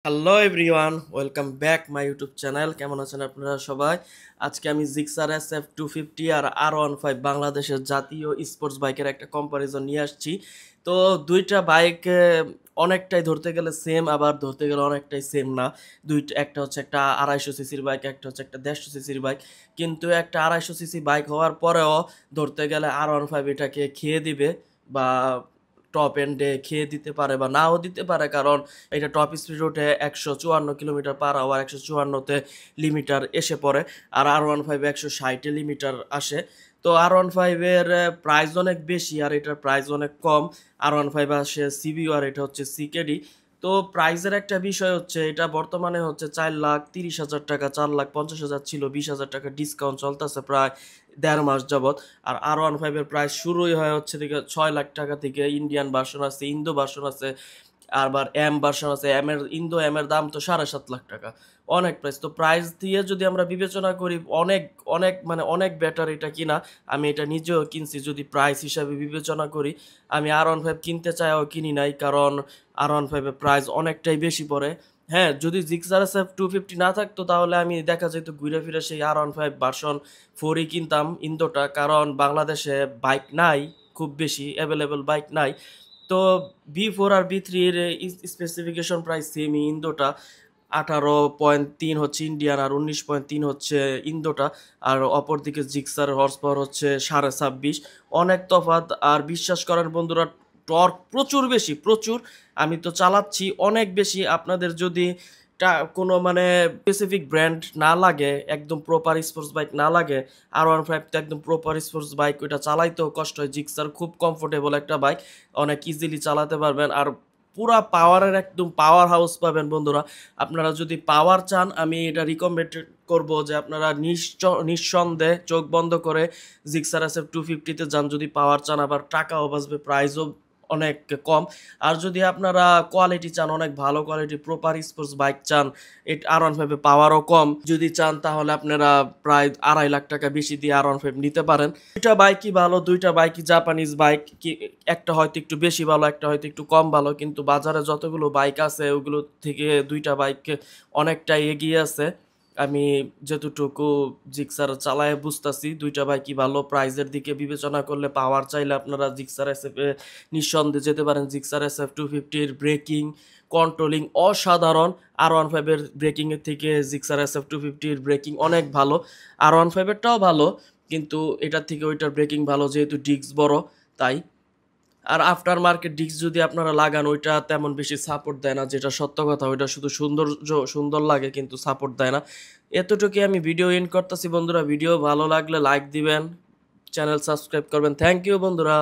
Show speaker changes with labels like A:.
A: Hello everyone, welcome back my YouTube channel. কেমন আছেন আপনারা সবাই? আজকে আমি জিক্সার SF 250 আর R15 বাংলাদেশের জাতীয় স্পোর্টস বাইকের একটা কম্পারিজন নিয়ে আসছি। তো দুইটা বাইক অনেকটাই ধরতে গেলে সেম, আবার ধরতে গেলে অনেকটাই সেম না। দুইটা, একটা হচ্ছে একটা 250 সিসির বাইক, একটা হচ্ছে একটা 150 সিসির বাইক। কিন্তু একটা 250 সিসি বাইক হওয়ার পরেও ধরতে গেলে R15 এটাকে খেয়ে দিবে, বা টপ এন্ডে খেয়ে দিতে পারে বা নাও দিতে পারে, কারণ এটা টপ স্পিড ওঠে 154 কিলোমিটার/আওয়ার, 154তে লিমিটার এসে পড়ে। আর R15 160-এ লিমিটার আসে। তো R15-এর প্রাইস অনেক বেশি আর এটার প্রাইস অনেক কম। R15 আসে সিবিইউ আর এটা হচ্ছে সিকেডি। তো প্রাইসের একটা বিষয় হচ্ছে, এটা বর্তমানে হচ্ছে 4,30,000 টাকা, 4,50,000 ছিল, 20,000 টাকা ডিসকাউন্ট চলতেছে প্রায় 1.5 মাস যাবত। আর R15 এর প্রাইস শুরুই হয় হচ্ছে থেকে 6 লাখ টাকা থেকে। ইন্ডিয়ান ভার্সন আছে, ইন্দো ভার্সন আছে, আবার এম ভার্সন আছে। এম এর দাম তো 7.5 লাখ টাকা। অনেক প্রাইস। তো প্রাইস দিয়ে যদি আমরা বিবেচনা করি, অনেক অনেক মানে অনেক বেটার এটা কিনা। আমি এটা নিজেও কিনছি, যদি প্রাইস হিসাবে বিবেচনা করি। আমি R15 কিনতে চাইও কিনি নাই, কারণ R15 এর প্রাইস অনেকটাই বেশি পড়ে। হ্যাঁ, যদি জিক্সার SF 250 না থাকতো তাহলে আমি দেখা যেত ঘুরে ফিরে সেই R15 ভার্সন 4ই কিনতাম, ইন্দোটা। কারণ বাংলাদেশে বাইক নাই, খুব বেশি অ্যাভেলেবল বাইক নাই। তো B4 আর B3-এর স্পেসিফিকেশন প্রাইস সেমই। ইন্দোটা 18.3 হচ্ছে ইন্ডিয়ান, আর 19.3 হচ্ছে ইন্দোটা। আর অপরদিকে জিক্সার হর্স পাওয়ার হচ্ছে 26.5। অনেক তফাৎ। আর বিশ্বাস করেন বন্ধুরা, টর্ক প্রচুর বেশি, প্রচুর। আমি তো চালাচ্ছি অনেক বেশি। আপনাদের যদি কোনো মানে স্পেসিফিক ব্র্যান্ড না লাগে, একদম প্রপার স্পোর্টস বাইক না লাগে, R15 তো একদম প্রপার স্পোর্টস বাইক, ওইটা চালাইতেও কষ্ট হয়। জিক্সার খুব কমফোর্টেবল একটা বাইক, অনেক ইজিলি চালাতে পারবেন। আর পুরা পাওয়ারের একদম পাওয়ার হাউস পাবেন বন্ধুরা। আপনারা যদি পাওয়ার চান, আমি এটা রিকমেন্ড করব যে আপনারা নিঃসন্দেহে চোখ বন্ধ করে জিক্সার SF 250-তে যান, যদি পাওয়ার চান। আবার টাকাও বাঁচবে, প্রাইসও অনেক কম। আর যদি আপনারা কোয়ালিটি চান, অনেক ভালো কোয়ালিটি প্রপার স্পোর্টস বাইক চান, R15 পাওয়ারও কম যদি চান, তাহলে আপনারা প্রায় 2.5 লাখ টাকা বেশি দিয়ে R15 নিতে পারেন। দুইটা বাইকই ভালো, দুইটা বাইকই জাপানিজ বাইক। একটা হয়তো একটু বেশি ভালো, একটা হয়তো একটু কম ভালো, কিন্তু বাজারে যতগুলো বাইক আছে ওগুলো থেকে দুইটা বাইক অনেকটাই এগিয়ে আছে। আমি যতটুকু জিক্সার চালায় বুঝতেছি, দুইটা বাইকই ভালো। প্রাইজের দিকে বিবেচনা করলে, পাওয়ার চাইলে আপনারা জিক্সার SF এ নিঃসন্দেহে যেতে পারেন। জিক্সার SF 250-এর ব্রেকিং কন্ট্রোলিং অসাধারণ। R15-এর ব্রেকিং এর থেকে জিক্সার SF 250-এর ব্রেকিং অনেক ভালো। R15-এরটাও ভালো, কিন্তু এটার থেকে ওইটার ব্রেকিং ভালো, যেহেতু ডিস্ক বড় তাই। আর আফটার মার্কেট ডিস্ক যদি আপনারা লাগান, ওইটা তেমন বেশি সাপোর্ট দেয় না, যেটা সত্য কথা। ওইটা শুধু সুন্দর লাগে, কিন্তু সাপোর্ট দেয় না। এতটুকুই আমি ভিডিও এন্ড করতেছি বন্ধুরা। ভিডিও ভালো লাগলে লাইক দিবেন, চ্যানেল সাবস্ক্রাইব করবেন। থ্যাংক ইউ বন্ধুরা।